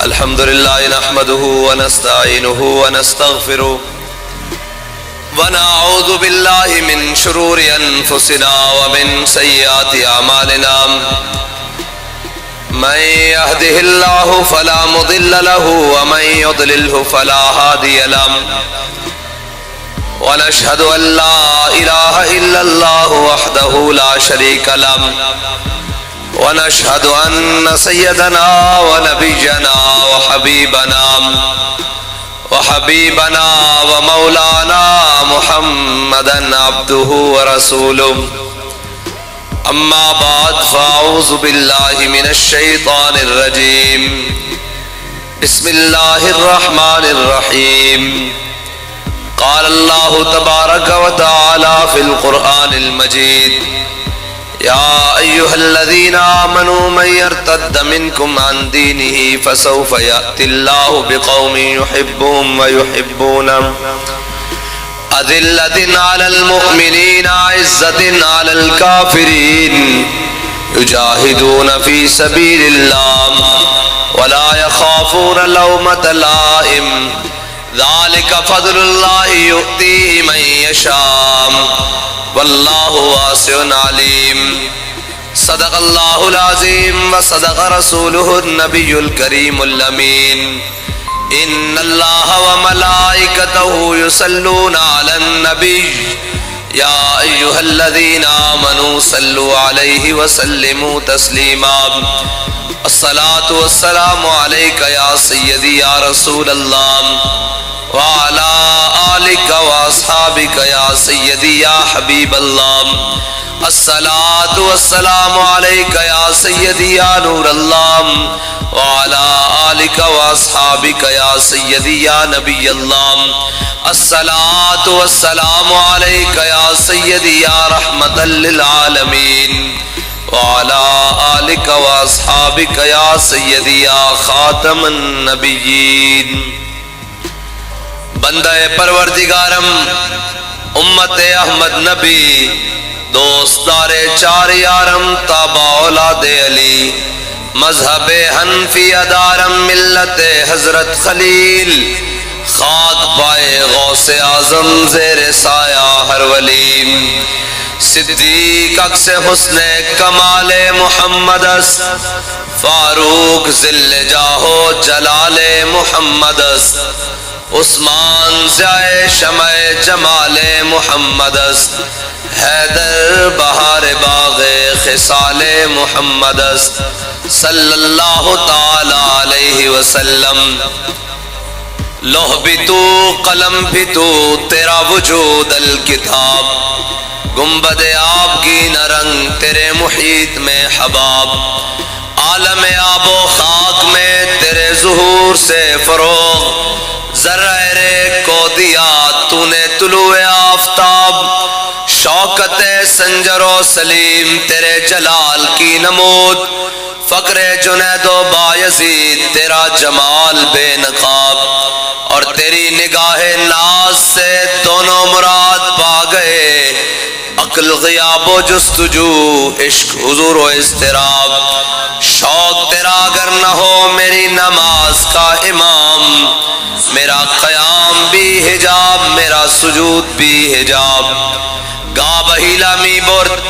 الحمد لله نحمده ونستعينه ونستغفره ونعوذ بالله من شرور أنفسنا ومن سيئات أعمالنا من يهده الله فلا مضل له ومن يضلله فلا هادي له ونشهد أن لا إله إلا الله وحده لا شريك له ونشهد أن سيدنا ونبينا وحبيبنا ومولانا محمدا عبده ورسوله أما بعد فأعوذ بالله من الشيطان الرجيم بسم الله الرحمن الرحيم قال الله تبارك وتعالى في القرآن المجيد يا أيها الذين آمنوا من يرتد منكم عن دينه فسوف يأتي الله بقوم يحبهم ويحبونه أذلة على المؤمنين عزة على الكافرين يجاهدون في سبيل الله ولا يخافون لومة لائم ذلك فضل الله يؤتيه من يشاء والله واسع عليم صدق الله العظيم وصدق رسوله النبي الكريم الأمين إن الله وملائكته يصلون على النبي يا أيها الذين آمنوا صلوا عليه وسلموا تسليما الصلاة والسلام عليك يا سيدي يا رسول الله وعلى آلك وأصحابك يا سيدي يا حبيب الله الصلاة والسلام عليك يا سيدي يا نور الله وعلى آلك وأصحابك يا سيدي يا نبي الله الصلاة والسلام عليك يا سيدي يا رحمة للعالمين وعلى آلك وأصحابك يا سيدي يا خاتم النبيين بندہ پروردگارم امت احمد نبی دوستدار چار یارم تابع اولاد علی مذہب حنفی ادارم ملت حضرت خلیل خاک پائے غوث اعظم زیر سایہ ہر ولی صدیق اکس حسن کمال محمد اس فاروق ذل جاہو جلال محمد اس عثمان ضیاء شمع جمال محمد اس حیدر بہار باغ خصال محمد اس صلی اللہ تعالی علیہ وسلم لوح بھی تو قلم بھی تو تیرا وجود الکتاب گنبد آب کی نرنگ تیرے محیط میں حباب عالم آب و خاک میں تیرے ظہور سے فروغ ذرہ ریگ کو دیا تو نے طلوع آفتاب شوکت سنجر و سلیم تیرے جلال کی نمود فقر جنید و بایزید تیرا جمال بے نقاب اور تیری نگاہ ناز سے دونوں مراد پا گئے عقل غیاب و جستجو عشق حضور و اضطراب شوق تیرا اگر نہ ہو میری نماز کا امام میرا قیام بھی حجاب میرا سجود بھی حجاب گا بہیلا می برد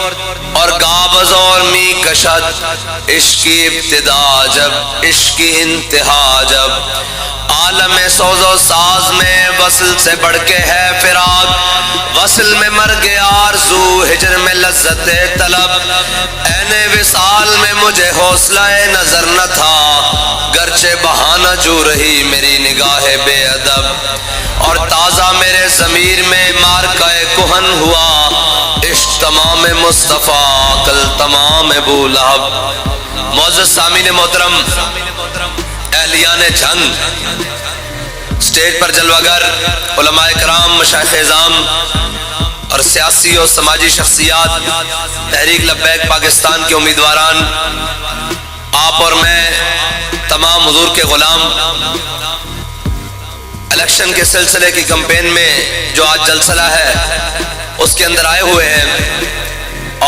اور گا بزور می کشد عشق کی ابتدا جب عشق کی انتہا جب عالم سوز و ساز میں وصل سے بڑھ کے ہے فراق وصل میں مرگ آرزو ہجر میں لذت طلب عین وصال میں مجھے حوصلہ نظر نہ تھا گرچہ بہانہ جو رہی میری نگاہ بے ادب اور تازہ میرے ضمیر میں مارکہ کہن ہوا عشق تمام مصطفیٰ کل تمام ابو لہب معزز سامعین محترم اہلیان جھنگ سٹیج پر جلوگر علماء کرام مشائخ اعظام اور سیاسی اور سماجی شخصیات تحریک لبیک پاکستان کے امیدواران آپ اور میں تمام حضور کے غلام الیکشن کے سلسلے کی کمپین میں جو آج جلسہ ہے اس کے اندر آئے ہوئے ہیں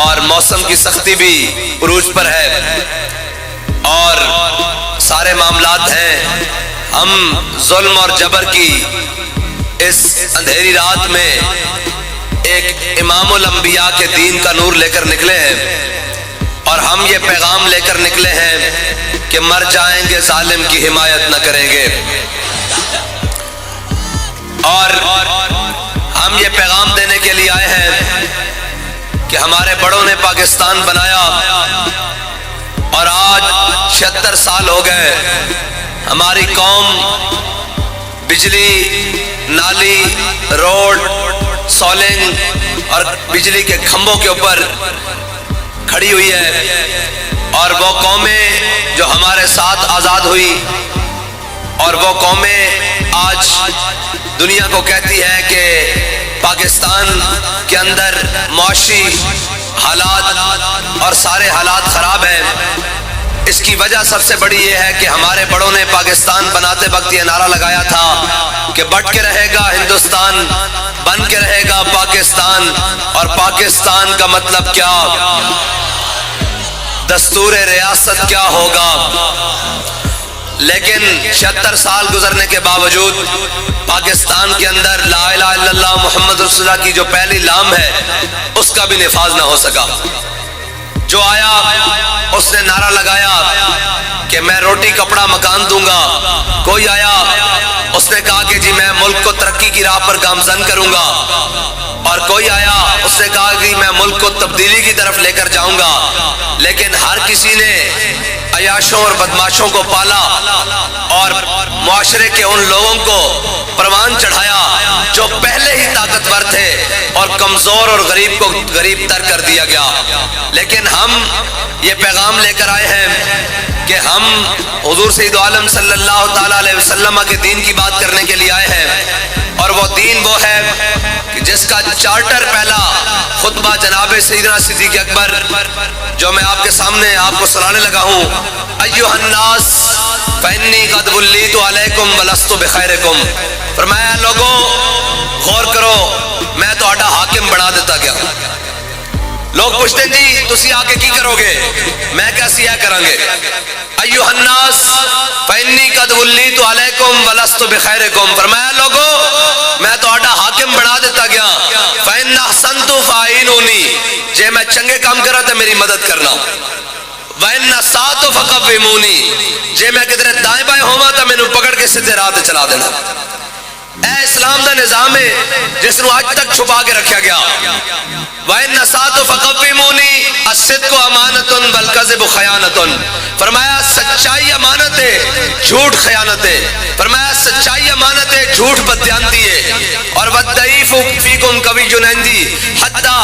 اور موسم کی سختی بھی عروج پر ہے اور سارے معاملات ہیں، ہم ظلم اور جبر کی اس اندھیری رات میں ایک امام الانبیاء کے دین کا نور لے کر نکلے ہیں، اور ہم یہ پیغام لے کر نکلے ہیں کہ مر جائیں گے ظالم کی حمایت نہ کریں گے، اور ہم یہ پیغام دینے کے لیے آئے ہیں کہ ہمارے بڑوں نے پاکستان بنایا اور آج 76 سال ہو گئے، ہماری قوم بجلی، نالی، روڈ، سولنگ اور بجلی کے کھمبوں کے اوپر کھڑی ہوئی ہے، اور وہ قومیں جو ہمارے ساتھ آزاد ہوئی اور وہ قومیں آج دنیا کو کہتی ہے کہ پاکستان کے اندر معاشی حالات اور سارے حالات خراب ہیں، اس کی وجہ سب سے بڑی یہ ہے کہ ہمارے بڑوں نے پاکستان بناتے وقت یہ نعرہ لگایا تھا کہ بٹ کے رہے گا ہندوستان، بن کے رہے گا پاکستان، اور پاکستان کا مطلب کیا، دستور ریاست کیا ہوگا۔ لیکن 76 سال گزرنے کے باوجود پاکستان کے اندر لا الہ الا اللہ محمد رسول اللہ کی جو پہلی لام ہے اس کا بھی نفاذ نہ ہو سکا۔ جو آیا اس نے نعرہ لگایا کہ میں روٹی کپڑا مکان دوں گا، کوئی آیا اس نے کہا کہ جی میں ملک کو ترقی کی راہ پر گامزن کروں گا، اور کوئی آیا اس نے کہا کہ میں ملک کو تبدیلی کی طرف لے کر جاؤں گا، لیکن ہر کسی نے عیاشوں اور بدماشوں کو پالا اور معاشرے کے ان لوگوں کو پروان چڑھایا جو پہلے ہی طاقتور تھے، اور کمزور اور غریب کو غریب تر کر دیا گیا۔ لیکن ہم یہ پیغام لے کر آئے ہیں کہ ہم حضور سید عالم صلی اللہ تعالیٰ علیہ وسلم کے دین کی بات کرنے کے لیے آئے ہیں، اور وہ دین وہ ہے کہ جس کا چارٹر پہلا خطبہ جناب سیدنا صدیق اکبر جو میں آپ کے سامنے آپ کو سنانے لگا ہوں، ایھا الناس فانی قد ولیت علیکم ولست بخیرکم، فرمایا لوگوں غور کرو میں تہاڈا حاکم بنا دیتا گیا۔ لوگ پوچھتے ہیں جی تسی آ کے کی کرو گے، میں کیا سیاہ کریں گے، ایھا الناس فانی قد ولیت علیکم ولست بخیرکم، فرمایا لوگوں میں تہاڈا حاکم بنا دیتا گیا، فإن أحسنت فأعینونی، جے میں چنگے کام کرا تے میری مدد کرنا، وإن أسأت فقومونی، جے میں کدھر دائیں بائیں ہوواں تے مینوں پکڑ کے سیدھے راہ تے چلا دینا۔ اے اسلام دا نظام ہے جس نو آج تک چھپا کے رکھا گیا۔ وَإِنَّ أَسَأْتُ فَقَوِّمُونِي الصِّدْقُ أَمَانَةٌ وَالْكَذِبُ خَیانَةٌ، فرمایا سچائی امانت ہے، جھوٹ خیانت ہے، فرمایا سچائی امانت ہے، جھوٹ بددیانتی ہے، اور وَالضَّعِیفُ فِیکُم قَوِیٌّ عِندِی حَتَّىٰ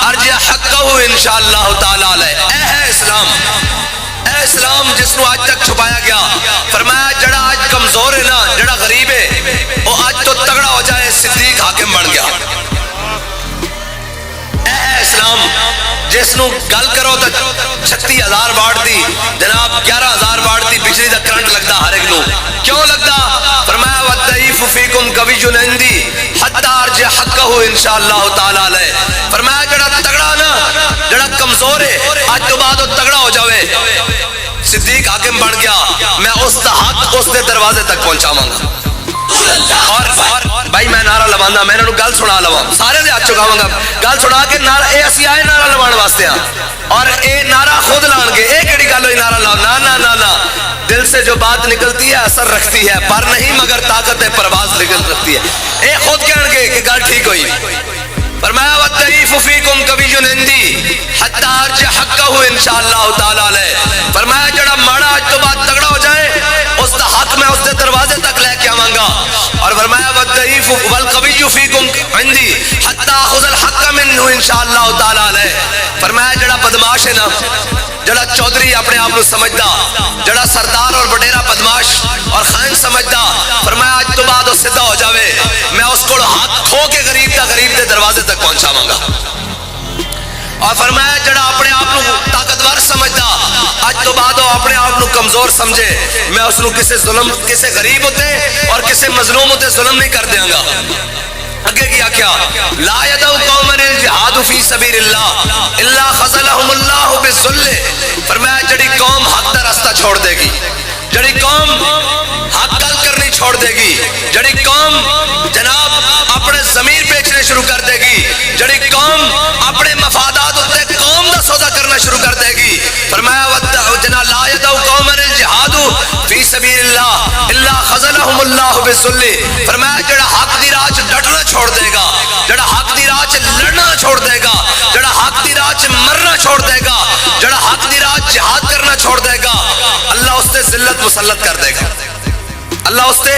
أَرْجِعَ حَقَّهُ انشاءاللہ تعالیٰ علیہ۔ اے ہے اسلام، اے اسلام جس نو آج تک چھپایا گیا، فرمایا جڑا آج کمزور ہے نا، جڑا غریب ہے، وہ آج تو تگڑا ہو جائے، صدیق حاکم بن گیا۔ اے اسلام جس نو گل کرو تو 36,000 واٹ دی جناب 11,000 واٹ دی بجلی دا کرنٹ لگتا ہر ایک نو، کیوں لگتا، فرمایا والضعیف فیکم قوی عندی حتی ارجع حقہ انشاءاللہ تعالی علیہ، فرمایا جڑا تگڑا نا، جڑا کمزور ہے، آج تو بعد وہ تگڑا ہو جاوے، صدیق حاکم بن گیا، میں اس دا حق اس دے دروازے تک پہنچاواں گا۔ اور بھائی میں نعرہ لوانا، میں انہوں گل سنا لوا، سارے دے ہاتھ چکاواں گا، گل سنا کے نعرہ اے اسی آئے نعرہ لوان واسطے ہاں، اور اے نعرہ خود لان گے، اے کیڑی گل ہوئی نعرہ لاؤ، نا نا نا نا، دل سے جو بات نکلتی ہے اثر رکھتی ہے، پر نہیں مگر طاقت پرواز نکل رکھتی ہے، اے خود کہن گے کہ گل ٹھیک ہوئی۔ فرمایا والضعیف فیکم قوی عندی حتی ارجع حقہ انشاءاللہ تعالی علیہ، فرمایا جڑا ماڑا آج تو بعد تگڑا ہو جائے اس دا حق میں اس دے دروازے تک لے کے آواں گا، اور فرمایا والضعیف والقوی فیکم عندی حتی اخذ الحق منہ انشاءاللہ تعالی علیہ، فرمایا جڑا بدماش ہے نا، جڑا چودھری اپنے آپ کو سمجھدا، جڑا سردار اور وڈیرا بدماش اور خائن سمجھدا، فرمایا آج تو بعد وہ سدھا ہو جاوے، میں اس کو ہاتھ کھو کے غریب دے دروازے تک پہنچاواں گا، اور فرمایا جڑا اپنے آپ کو طاقتور سمجھدا، آج تو بعد وہ اپنے آپ کو کمزور سمجھے، میں اس کو کسی ظلم، کسی غریب ہوتے اور کسی مظلوم ہوتے ظلم نہیں کر دیاں گا۔ اگے کیا کیا، لا یدعو قوما الجہاد فی سبیل اللہ الا خذلہم اللہ بالذل، فرمایا جڑی قوم حق دا راستہ چھوڑ دے گی، جڑی قوم حق گل کرنی چھوڑ دے گی، جڑی قوم جناب اپنے ضمیر بیچنے شروع کر دے گی، جڑی قوم اپنے مفادات اتے قوم دا سودا کرنا شروع کر دے گی، فرمایا جناب لا يدعو قوما الجہاد فی سبیل اللہ الا خذلهم اللہ بالذل، فرمایا جڑا حق دی راہ ڈٹنا چھوڑ دے گا، جڑا حق دی راہ لڑنا چھوڑ دے گا، جڑا حق دی راہ مرنا چھوڑ دے گا، جڑا حق دی راہ جہاد کرنا چھوڑ دے گا، اللہ اس تے ذلت مسلط کر دے گا، اللہ اس تے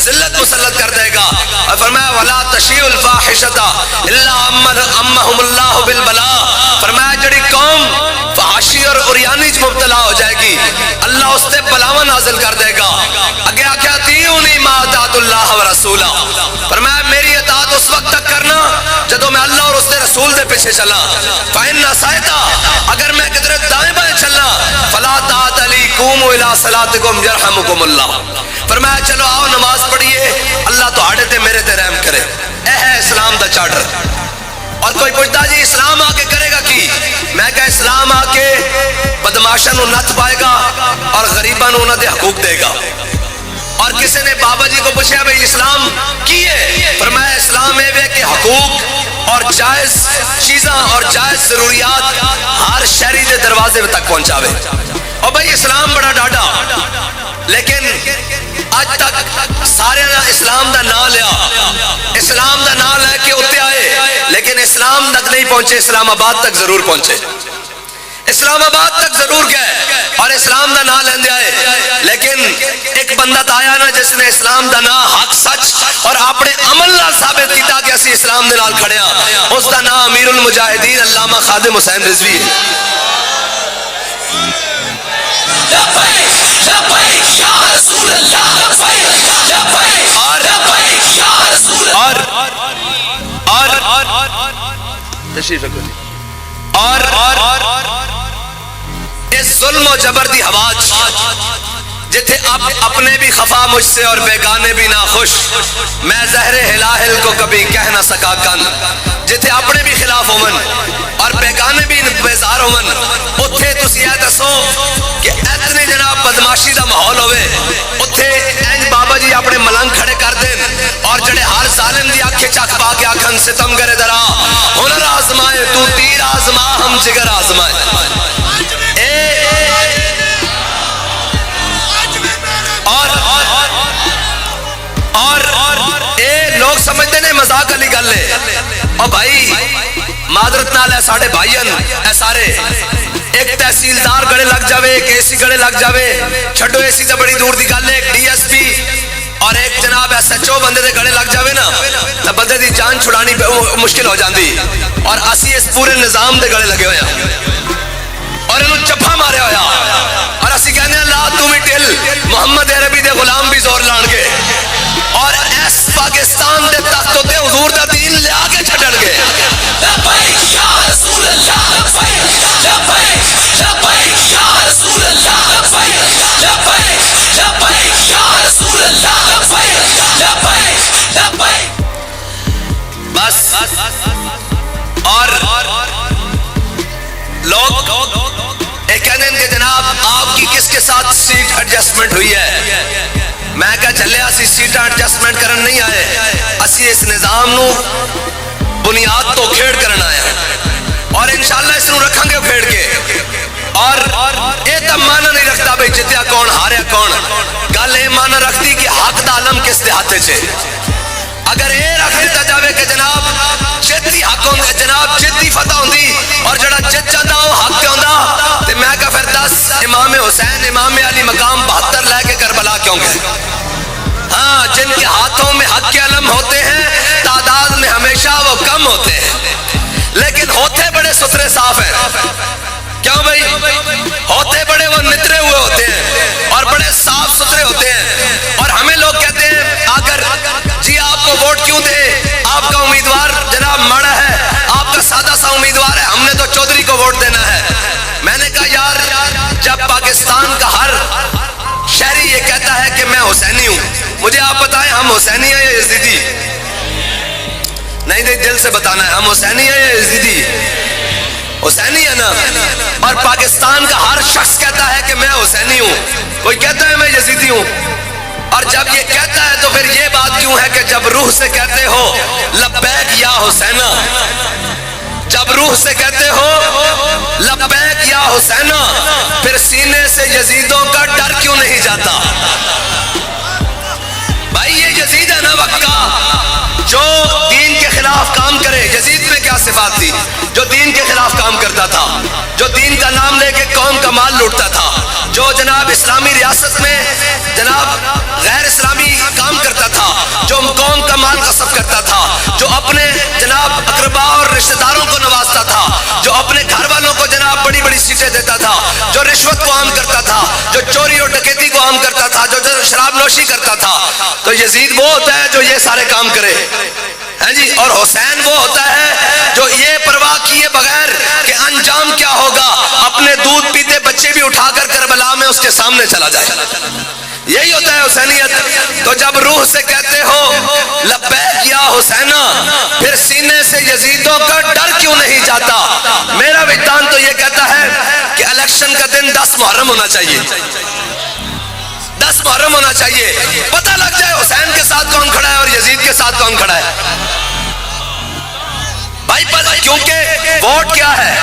ذلت مسلط کر دے گا۔ اور فرمایا ولا تشیع الفاحشۃ الا امہم اللہ بالبلاء، فرمایا جڑی قوم فحاشی اور عریانی مبتلا ہو جائے گی اللہ اس تے بلاوا نازل کر دے گا۔ اگے آخیا اطیعونی ما اطاعت اللہ ورسولہ، فرمایا میری اطاعت اس وقت تک کرنا جدو میں اللہ اور اس کے رسول دے پیچھے چلا، فإن عصیت، اگر میں کدھر دائیں بائیں چلنا، فلا طاعت لی قوموا الی صلاتکم یرحمکم اللہ، فرمایا چلو آؤ نماز پڑھیے اللہ تو آڑے تے میرے تے رحم کرے۔ اے ہے اسلام دا چارٹر۔ اور کوئی پوچھتا جی اسلام آ کے کرے گا کی؟ میں کہا اسلام آ کے بدماشاں نو نت پائے گا اور غریباں نو انہاں دے حقوق دے گا۔ اور کسی نے بابا جی کو پوچھا بھئی اسلام کی ہے؟ فرمایا اسلام ہے کہ حقوق اور جائز چیزاں اور جائز ضروریات ہر شہری دے دروازے تک پہنچاوے۔ اور بھئی اسلام بڑا ڈاڈا، لیکن آج تک سارے اسلام دا نام لیا، اسلام دا نام لے کے اتنے آئے، لیکن اسلام تک نہیں پہنچے، اسلام آباد تک ضرور پہنچے، اسلام آباد تک ضرور گئے اور اسلام دا نام لیندے آئے، لیکن ایک بندہ تا آیا نا جس نے اسلام دا نام حق سچ اور اپنے عمل نال ثابت کیتا کہ اسی اسلام دے نال کھڑے ہاں، اس دا نام امیر المجاہدین علامہ خادم حسین رضوی ہے۔ اور اس ظلم و جبر دی ہواج جتھے اپنے بھی خفا مجھ سے اور بیگانے بھی ناخوش، میں زہر ہلاہل کو کبھی کہہ نہ سکا کن، جتھے اپنے بھی خلاف ہومن اور بیگانے بھی بیزار ہومن، اتھے تسی یہ دسو کہ اتنے جناب بدماشی دا ماحول ہوئے، اتھے اینج بابا جی اپنے ملنگ کھڑے کر دیں اور جڑے ہر ظالم دی آنکھیں چک پا کے آکھن ستم کرے درا ہنر آزمائے تو تیر آزما ہم جگر آزمائے۔ اور اے لوگ سمجھتے ہیں مذاق علی گل ہے، اور بھائی معذرت نال ہے ساڑھے بھائین اے سارے، ایک تحصیلدار گڑے لگ جاوے، ایک اے سی گڑے لگ جاوے، چھڑو اے سی سے بڑی دور دی گل ہے، ایک ڈی ایس پی اور ایک جناب ایس ایچ او بندے دے گڑے لگ جاوے نا تو بندے دی جان چھڑانی مشکل ہو جاندی، اور اسی اس پورے نظام دے گڑے لگے ہویا اور انہوں چپا مارے ہویا، اور اسی کہنے ہیں لا تو بھی ٹل محمد عربی دے غلام بھی زور لان گے اور ایس پاکستان دے تخت تے حضور دا دین لے آگے چھڑن گے۔ لبیک یا رسول اللہ، لبیک لبیک یا رسول اللہ، لبیک لبیک یا رسول اللہ، لبیک لبیک۔ بس اور لوگ ایک کہنے ہیں کہ جناب آپ کی کس کے ساتھ سیٹ ایڈجسٹمنٹ ہوئی ہے؟ میں کہا چلے اسی سیٹاں ایڈجسٹمنٹ کرن نہیں آئے، اسی اس نظام نو بنیاد تو کھیڑ کرنا آیا اور انشاءاللہ اس نو رکھاں گے کھیڑ کے، اور اے تب معنی نہیں رکھتا بھئی جتیا کون ہاریا کون، گل اے معنی رکھتی کہ حق دا علم کس دے ہاتھے چھے۔ اگر اے رکھ دیتا جاوے کہ جناب جتی حق ہوں جناب جتی فتح ہوں دی اور جڑا جت جاندہ ہو حق کے ہوں دا، تو میں کہا پھر 10 امام حسین امام علی مقام 72 لے کے کربلا کیوں گئے؟ ہاں جن کے ہاتھوں میں حق کے علم ہوتے ہیں تعداد میں ہمیشہ وہ کم ہوتے ہیں، لیکن ہوتے بڑے سترے صاف ہیں۔ کیوں بھئی؟ ہوتے بڑے وہ نترے ہوئے ہوتے ہیں اور بڑے صاف سترے ہوتے ہیں، اور ہمیں لوگ کہتے ہیں اگر جی آپ کو ووٹ کیوں دے، آپ کا امیدوار جناب مڑا ہے، آپ کا سادہ سا امیدوار ہے، ہم نے تو چودھری کو ووٹ دینا ہے۔ میں نے کہا یار جب پاکستان کا ہر شہری یہ کہتا ہے کہ میں حسینی ہوں، مجھے آپ بتائیں ہم حسینی ہیں یا یزیدی؟ نہیں دل سے بتانا ہے ہم حسینی ہیں یا یزیدی؟ حسینی ہے نا، اور پاکستان کا ہر شخص کہتا ہے کہ میں حسینی ہوں، کوئی کہتا ہے میں یزیدی ہوں، اور جب یہ کہتا ہے تو پھر یہ بات کیوں ہے کہ جب روح سے کہتے ہو لبیک یا حسینہ، جب روح سے کہتے ہو لبیک یا حسینہ، پھر سینے سے یزیدوں کا ڈر کیوں نہیں جاتا؟ بھائی یہ یزید ہے نا وقت کا جو دین کے خلاف کام کرے. یزید میں کیا صفات تھی؟ جو دین کے خلاف کام کرتا تھا، جو دین کا نام لے کے قوم کا مال لوٹتا تھا، جو جناب اسلامی ریاست میں جناب غیر اسلامی کام کرتا تھا، جو قوم کا مال غصب کرتا تھا، جو اپنے جناب اقربا اور رشتہ داروں کو نوازتا تھا، جو اپنے گھر والوں کو جناب بڑی بڑی سیٹیں دیتا تھا، جو رشوت کو عام کرتا تھا، جو چوری اور ڈکیتی کو عام کرتا تھا، جو شراب نوشی کرتا تھا. تو یزید وہ ہوتا ہے جو یہ سارے کام کرے، ہاں جی. اور حسین وہ ہوتا ہے جو یہ پرواہ کیے بغیر کہ انجام کیا ہوگا، اپنے دودھ پیتے بچے بھی اٹھا کر کربلا میں اس کے سامنے چلا جائے. یہی ہوتا ہے حسینیت. تو جب روح سے کہتے ہو لبیک یا حسینہ، پھر سینے سے یزیدوں کا ڈر کیوں نہیں جاتا؟ میرا وجدان تو یہ کہتا ہے کہ الیکشن کا دن 10 محرم ہونا چاہیے، 10 محرم ہونا چاہیے، پتہ لگ جائے حسین کے ساتھ کون کھڑا ہے اور یزید کے ساتھ کون کھڑا ہے. بھائی کیونکہ ووٹ کیا ہے؟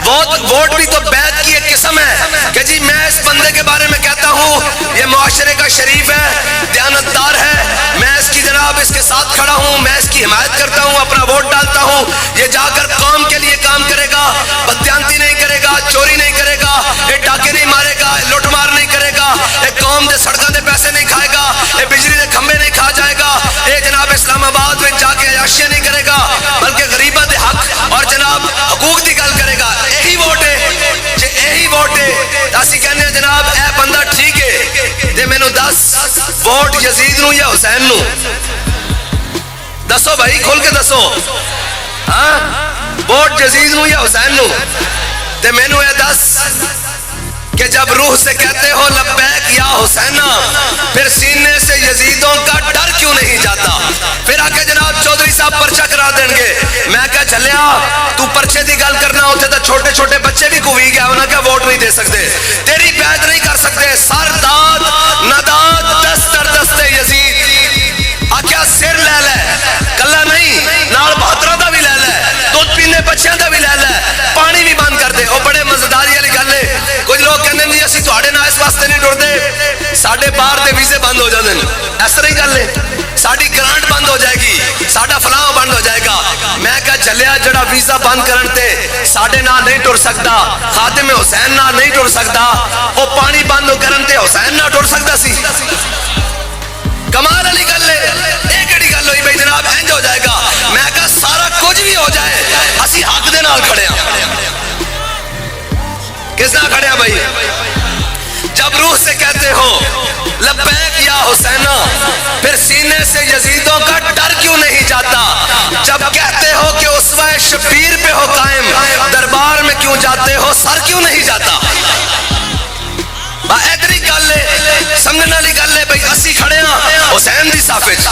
ووٹ بھی تو بیعت کی ایک قسم ہے کہ جی میں اس بندے کے بارے میں کہتا ہوں یہ معاشرے کا شریف ہے، دیانتدار ہے، میں اس کی جناب اس کے ساتھ کھڑا ہوں، میں اس کی حمایت کرتا ہوں، اپنا ووٹ ڈالتا ہوں. یہ جا کر قوم کے لیے کام کرے گا، بددیانتی نہیں کرے گا، چوری نہیں کرے گا، یہ ڈاکے نہیں مارے گا، لوٹ مار نہیں کرے گا، ایک قوم دے سڑکوں دے پیسے نہیں کھائے گا، یہ بجلی دے کھمبے نہیں کھا جائے گا، یہ جناب اسلام آباد میں جا کے عیاشیاں نہیں کرے گا، بلکہ غریباں دے حق اور جناب حقوق دی گل کرے گا. یہی ووٹ ہے، یہی ووٹ ہے. اسی کہنے جناب اے بندہ ٹھیک ہے تے مینوں دس ووٹ یزید نو یا حسین نو؟ دسو بھائی کھول کے دسو، ہاں ووٹ یزید نو یا حسین نو؟ تے مینوں اے دس کہ جب روح سے کہتے ہو لبیک یا حسینہ، پھر سینے سے یزیدوں کا ڈر کیوں نہیں جاتا؟ پھر آ کے جناب چودھری صاحب پرچہ کرا دیں گے. میں کہا چلیا تو پرچے دی گل کرنا ہوتے تو چھوٹے چھوٹے بچے بھی کوئی گیا ہونا کہ ووٹ نہیں دے سکتے، تیری بیعت نہیں کر سکتے. سر داد نداد دستر دستے یزید آکھیا سر لے لے، کلا نہیں نال بہترہ دا بھی لے لے، دودھ پینے بچیاں دا بھی لے لے، پانی بھی بند کر دے. وہ بڑے مزیداری والی گل ہے. کچھ لوگ کہتے ہیں جی اسی تھوڑے نال اس واسطے نہیں ڈرتے، ساڈے باہر دے ویزے بند ہو جاندے نے، اس طرح ہی گل ہے، ساڈی گرانٹ بند ہو جائے گی، ساڈا فلاں بند ہو جائے گا. میں کہا چلیا جڑا ویزا بند کرن تے ساڈے نال نہیں ٹر سکتا، خادم حسین نال نہیں ٹر سکتا، وہ پانی بند کرن تے حسین نال ٹر سکتا سی؟ کمال والی گل ہے. یہ کہڑی گل ہوئی بھائی جناب انج ہو جائے گا؟ میں کہا سارا کچھ بھی ہو جائے اسی حق دے نال کھڑے ہاں. کس نال کھڑے ہاں بھائی؟ جب روح سے کہتے ہو لبیک یا حسینہ، پھر سینے سے یزیدوں کا ڈر کیوں نہیں جاتا؟ جب کہتے ہو کہ اسوہ شبیر پہ ہو قائم، دربار میں کیوں جاتے ہو، سر کیوں نہیں جاتا؟ ادری گل ہے، سمجھنے والی گل ہے. بھائی اسی کھڑے ہاں حسین دی صف وچ،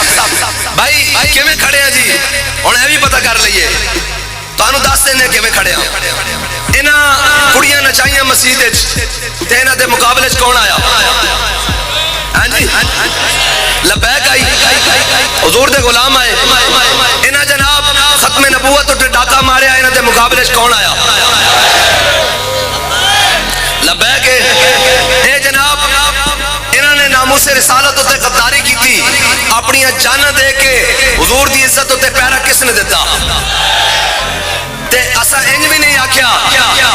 بھائی کیویں کھڑے ہیں جی؟ ہن یہ بھی پتہ کر لئیے، تانوں دس دینے کیویں کھڑے ہاں. انہاں کڑیاں نچائیاں مسجد وچ تے انہاں دے مقابلے وچ کون آیا؟ ہاں جی لبیک آئی، حضور دے غلام آئے. انہاں جناب ختم نبوت تے ڈاکا ماریا، انہاں دے مقابلے وچ کون آیا؟ لبیک ہے. اے جناب انہوں نے ناموس رسالت تے غداری کی تھی، اپنی جان دے کے حضور دی عزت تے پیرا کس نے دیتا؟ تے اسا انج بھی نہیں آکھیا،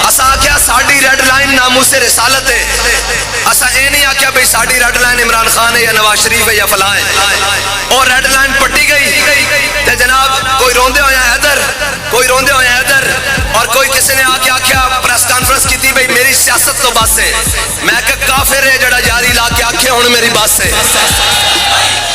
اسا آکھیا ساڈی ریڈ لائن ناموس رسالت ہے. اسا اے نہیں آکھیا بھئی ساڈی ریڈ لائن عمران خان ہے یا نواز شریف ہے یا فلاں ہے. اور ریڈ لائن پٹی گئی تے جناب کوئی روندے ہویا ادھر، کوئی روندے ہویا ادھر، اور کوئی کسی نے آ کے آکھیا پریس کانفرنس کی تھی بھئی میری سیاست تو بس ہے. میں کہ کافر ہے جڑا یاری لا کے آکھے ہن میری بس ہے.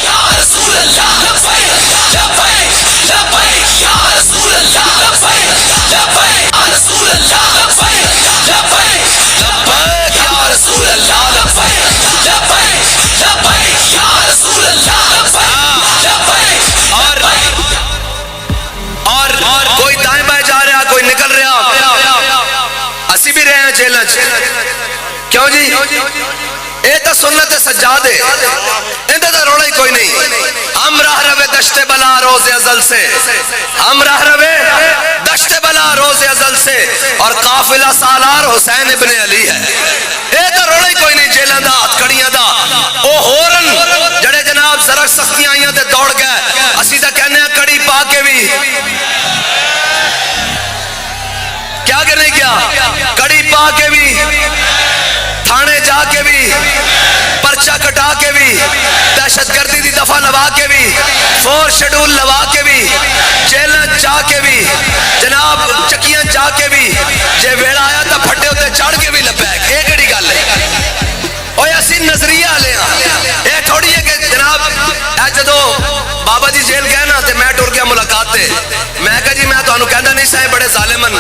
یا رسول اللہ لبیک لبیک لبیک یا رسول اللہ لبیک لبیک یا رسول اللہ لبیک لبیک لبیک یا رسول اللہ لبیک لبیک لبیک یا رسول اللہ لبیک لبیک. اور کوئی دائیں بائیں جا رہا، کوئی نکل رہا، اسی بھی رہے ہیں جیل. کیوں جی؟ اے تا سنت سجاد ہے، اندہ تا روڑا ہی کوئی نہیں. ہم راہ روے دشت بلا روز ازل سے، ہم راہ روے دشت بلا روز ازل سے، اور قافلہ سالار حسین ابن علی ہے. اے تا روڑا ہی کوئی نہیں جیلہ دا ہتھکڑیاں دا. او ہورن جڑے جناب زرک سختیاں آئیاں تے دوڑ گئے، اسی تا کہنے ہیں کڑی پا کے بھی کیا کرنے کیا، کڑی پا کے بھی، تھانے جا کے بھی، پرچہ کٹا کے بھی، دہشت گردی دی دفعہ لوا کے بھی، فور شیڈول لوا کے بھی، جیلن جا کے بھی، جناب چکیاں جا کے بھی، جے ویڑا آیا تا پھٹے ہوتے چڑھ کے بھی لپیک. ایک اڑی گل ہے اوہ اسی نظریہ لے اے تھوڑی ہے کہ جناب اے جدو بابا جی جیل گئے نا تے میں ٹر گیا ملاقات تے میں کہا جی میں تو انہوں کہندہ نہیں سائے بڑے ظالمن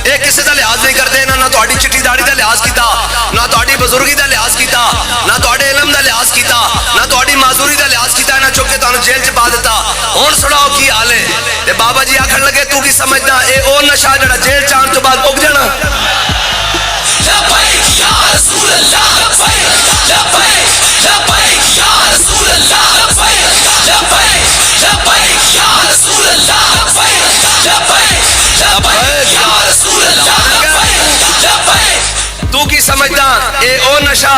اے کسے دا لحاظ نہیں کرتے نہ تو آڑی چٹی داڑی دا لحاظ کیتا نہ تو آڑی بزرگی دا لحاظ کیتا نہ تو آڑے علم دا لحاظ کیتا نہ تو آڑی معذوری دا لحاظ کیتا نہ چکے تو انہوں جیل چ پا دیتا. ہون سڑاؤ کی آلے تے بابا جی آکھن لگے تو کی سمجھنا اے او نشہ جڑا جیل چان تو بعد اگ جانا. لبیک یا رسول اللہ لبیک لبیک لبیک یا رسول اللہ لبیک لبیک لبیک یا رسول اللہ لبیک لبیک لبیک یا رسول اللہ لبیک لبیک. تو کی سمجھدا اے او نشہ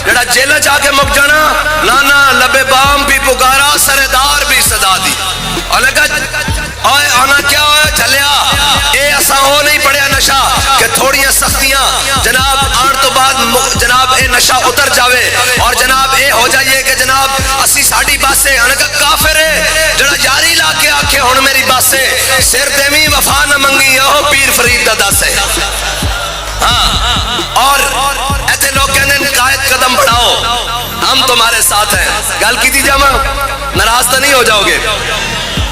جڑا جیل جا کے مک جانا نانا لبے بام بھی پکارا سردار بھی صدا دی. اور لگا اوے آنا کیا ہویا چلیا اے اسا ہو نہیں پڑیا نشہ کہ تھوڑیاں سختیاں جناب آن تو بعد جناب اے نشہ اتر جاوے اور جناب اے ہو جائیے کہ جناب اسی ساڑی باسے انہوں کا کافر ہے جڑا جاری لا کے آکھے ہون میری باسے سر دیمی وفا نہ منگی یہو پیر فرید دادا سے. ہاں اور ایتھے لوگ کہنے ہیں قائد قدم بڑھاؤ ہم تمہارے ساتھ ہیں. گل کی دی جامع ناراض تو نہیں ہو جاؤ گے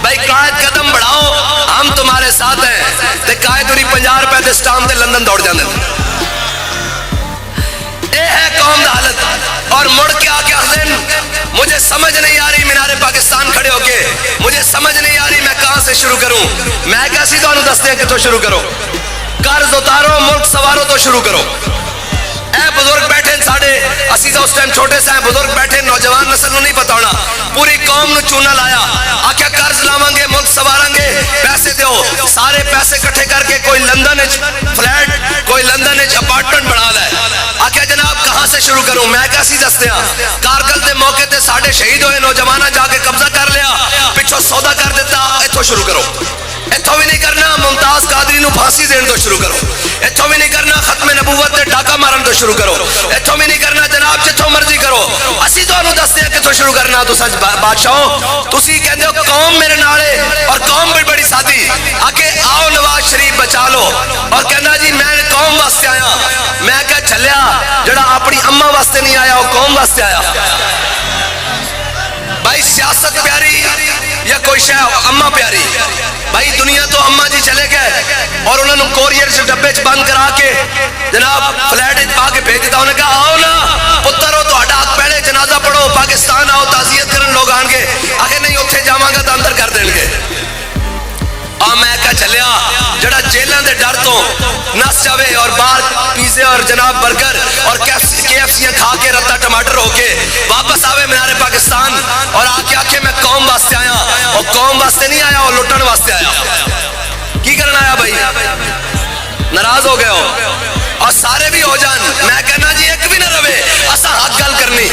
بھائی قائد قدم بڑھاؤ ہم تمہارے ساتھ ہیں تے قائد انہی 50 روپے دے سٹام تے لندن دوڑ جاندے. اے ہے قوم دا حالت. اور مڑ کے آکے آخدن مجھے سمجھ نہیں آ رہی مینار پاکستان کھڑے ہو کے مجھے سمجھ نہیں آ رہی میں کہاں سے شروع کروں. میں کیسی تو انہوں دستے ہیں کہ تو شروع کرو قرض اتارو ملک سوارو تو شروع کرو. اے بزرگ بیٹھے ساڑھے اسی تو اس ٹائم چھوٹے سے ہیں بزرگ بیٹھے نوجوان نسل نو نہیں پتا ہونا پوری قوم نو چونا لایا آکھیا قرض لاواں گے ملک سواراں گے پیسے دیو سارے پیسے کٹھے کر کے کوئی لندن فلیٹ کوئی لندن اپارٹمنٹ بنا لائے. آکھیا جناب کہاں سے شروع کروں میں کیسی دستے ہیں کارگل دے موقع تے ساڑھے شہید ہوئے نوجوانہ جا کے قبضہ کر لیا پچھو سودا کر دیتا ایتھو شروع کرو. ایتھو بھی نہیں کرنا ممتاز قادری نو پھانسی دین تو شروع کرو. ایتھو بھی نہیں کرنا ختم نبوت تے ڈاکہ مارن تو شروع کرو. ایتھو بھی نہیں کرنا جناب جتھوں مرضی کرو. اسی تو انہوں دستے ہیں کہ تو شروع کرنا تو سچ بادشاہوں تسی کہندے ہو قوم میرے نالے اور قوم بھی بڑی سادی آکے آؤ نواز شریف بچا لو اور کہنا جی میں قوم واسطے آیا. میں کہا چلیا جڑا اپنی اماں واسطے نہیں آیا وہ قوم واسطے آیا. بھائی سیاست پیاری یا کوئی شے اماں پیاری. بھائی دنیا تو اماں جی چلے گئے اور انہوں نے کوریئر سے ڈبے چ بند کرا کے جناب فلیٹ پا کے بھیج دیتا. انہوں نے کہا آؤ نا پتر ہو تو ہاتھ پہلے جنازہ پڑھو پاکستان آؤ تعزیت کرن لوگ آن گے آگے نہیں اتھے جاواں گا تو اندر کر دیں گے. میں کہا چلیا جڑا جیلوں دے ڈر تو نس جاوے اور باہر پیزے اور جناب برگر اور KFC کھا کے رتا ٹماٹر ہو کے واپس آوے مینار پاکستان اور آکے آکے میں قوم واسطے آیا اور قوم واسطے نہیں آیا اور لٹن واسطے آیا. کی کرنا آیا بھائی ناراض ہو گئے ہو اور سارے بھی ہو جان. میں کہنا جی ایک بھی نہ روے اسا حق گل کرنی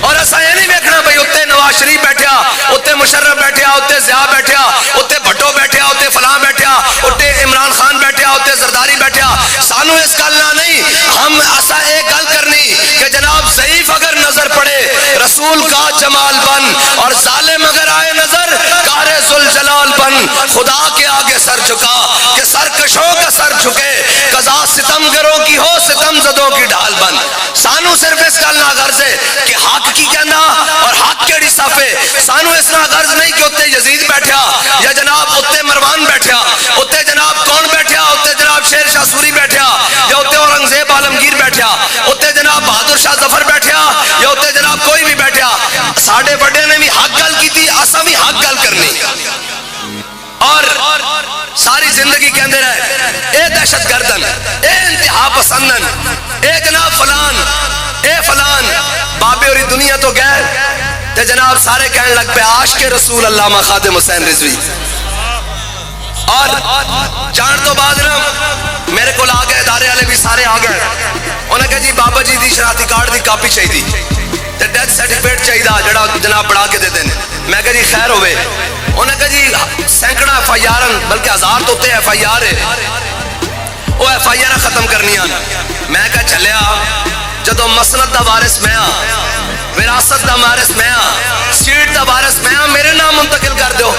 اور اسا یہ نہیں دیکھنا بھائی اتنے نواز شریف بیٹھیا اتنے مشرف بیٹھیا اتنے ضیاء بیٹھیا اتنے بھٹو بیٹھیا اتنے فلاں بیٹھیا اتنے عمران خان بیٹھیا اتنے زرداری بیٹھیا. سانو اس گل نہ نہیں ہم اسا ایک گل کرنی کہ جناب ضعیف اگر نظر پڑے رسول کا جمال بن اور ظالم اگر آئے نظر قہر ذوالجلال بن. خدا کے آگے سر جھکا کہ سرکشوں کا سر جھکے قضا ستم گروں کی ہو ستم زدوں کی ڈھال بن. سانو صرف اس گل نہ غرض ہے کہ حق کی کہنا اور حق کیڑی صفے. سانو اس نہ غرض نہیں کہ اتنے یزید بیٹھیا یا جناب اتنے مروان بیٹھیا اتنے جناب کون بیٹھیا اتنے جناب شیر شاہ سوری بیٹھیا یا اتنے اورنگزیب عالمگیر بیٹھیا اتنے جناب بہادر شاہ ظفر بیٹھیا یا اتنے جناب کوئی بھی بیٹھیا. ساڑھے بڑے نے بھی حق گل کی تھی اسا بھی حق گل کرنی اور ساری زندگی کہندے رہے اے دہشت گردن اے انتہا پسندن اے جناب فلان اے فلان بابے اور دنیا تو گئے تے جناب سارے کہنے لگ پہ عاشق رسول علامہ خادم حسین رضوی. اور جان تو بعد نا میرے کو آ گئے ادارے والے بھی سارے آ گئے. انہیں کہا جی بابا جی دی شناختی کارڈ دی کاپی چاہیے تے ڈیتھ سرٹیفکیٹ چاہیے جڑا جناب بڑھا کے دے دیں. میں کہا جی خیر ہوئے. انہیں کہا جی سینکڑا ایف آئی آر بلکہ ہزار تو ہوتے ایف آئی آر ہے وہ ایف آئی آر ختم کرنی. میں کہا چلیا جدو مسند دا وارث میں ہاں وراثت دا وارث میں ہاں سیٹ دا وارث میں ہاں میرے نام منتقل کر دو.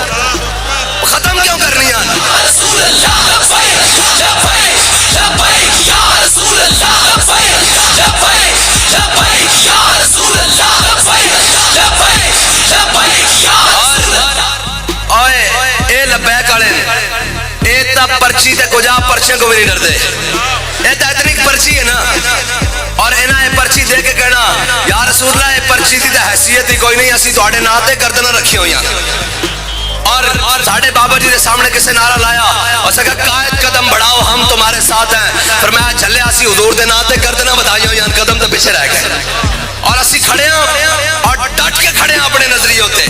ختم کیوں کرنی ہے؟ اے لبیک والے اے تا پرچی تے کجا پرچے کو بھی نہیں ڈرتے. اے تا اتنی پرچی ہے نا اور انہاں اے پرچی دے کے کہنا یا رسول اللہ اے پرچی دی تے حیثیت ہی کوئی نہیں اسی تواڈے نام تے گردناں رکھی ہوئی ہیں. اور ساڑھے بابا جی دے سامنے کسے نعرہ لایا اور سکا قائد قدم بڑھاؤ ہم تمہارے ساتھ ہیں. فرمایا چلے اسی حضور دے نام تے گردناں بدھائی ہوئی ہیں قدم تے پیچھے رہ گئے اور اسی کھڑے ہیں اور ڈٹ کے کھڑے ہیں اپنے نظریوں تے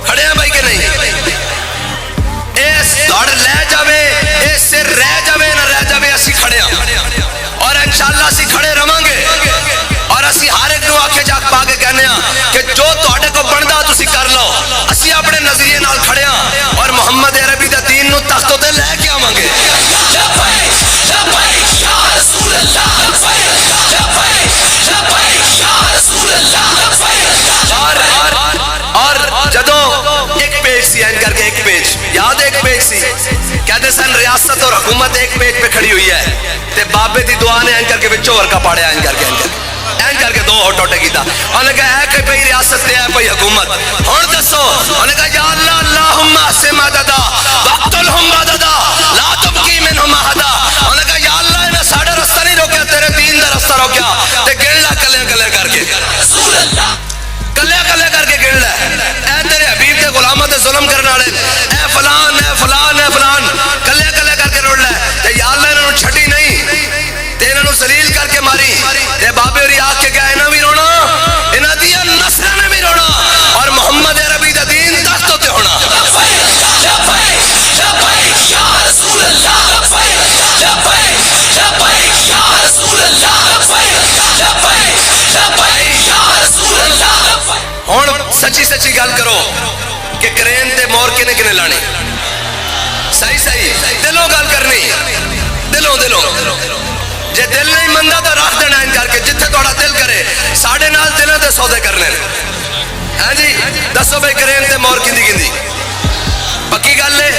کھڑے ہیں بھائی کہ نہیں. اس دڑ لے جاوے اس سے رہ جاوے نہ رہ جاوے اسی کھڑے ہیں اور انشاءاللہ اسی کھڑے رہاں گے. اور اسی ہر ایک نو آکھے جاگ پا کے کہنے ہیں کہ جو تواڈے کو بندا تسی کر لو اسی اپنے نظریے نال کھڑے ہیں اور محمد عربی دا دین نو تختوں تے لے کے آواں گے. اور جدو ایک پیج سی این کر کے ایک پیج یاد ایک پیج سی کہتے سن ریاست اور حکومت ایک پیج پہ کھڑی ہوئی ہے تے بابے دی دعا نے این کر کے بچوں ورکا پاڑیا این کر کے دو ہوٹوٹے کیتا. انہوں نے کہا ہے کہ بھئی ریاست تے ہے بھئی حکومت ہون دسو. انہوں نے کہا یا اللہ اللہم احسن مددا وقتلہم مددا لا تبقی منہم احدا. انہوں نے کہا یا اللہ انہیں ساڑھا رستہ نہیں روکیا تیرے دین دا رستہ روکیا تے گن لا کلے کلے کر کے کلے کلے کر کے گن لے. اے تیرے حبیب کے غلاموں تے ظلم کرنے والے اے فلان اے فلان اے فلان کلے کلے کر کے روڑ لے تے یا اللہ انہوں چھٹی نہیں تے انہوں ذلیل کر کے ماری تے بابے اور آگ کے کہا انہوں بھی رونا انہوں دیا نصرہ نے بھی رونا اور محمد عربی دا دین تخت ہوتے ہونا. ہون سچی سچی گل کرو کہ کرین تے مور کنے کنے لانی صحیح صحیح دلوں گل کرنی دلوں جے دل نہیں مندہ تو رکھ دینا ان کر کے جتھے توڑا دل کرے ساڑھے نال دلوں تے سودے کرنے. ہاں جی دسو بھائی کرین تے مور کندی کندی پکی گل لے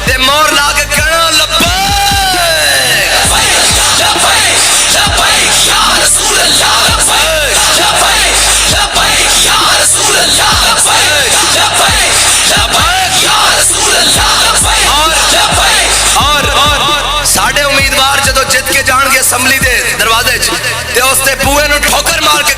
تے مور لا کے کہنا لبیک اور ساڑھے امیدوار جدو جت کے جان گے اسمبلی دے دروازے تے اس تے بوئے نو ٹھوکر مار کے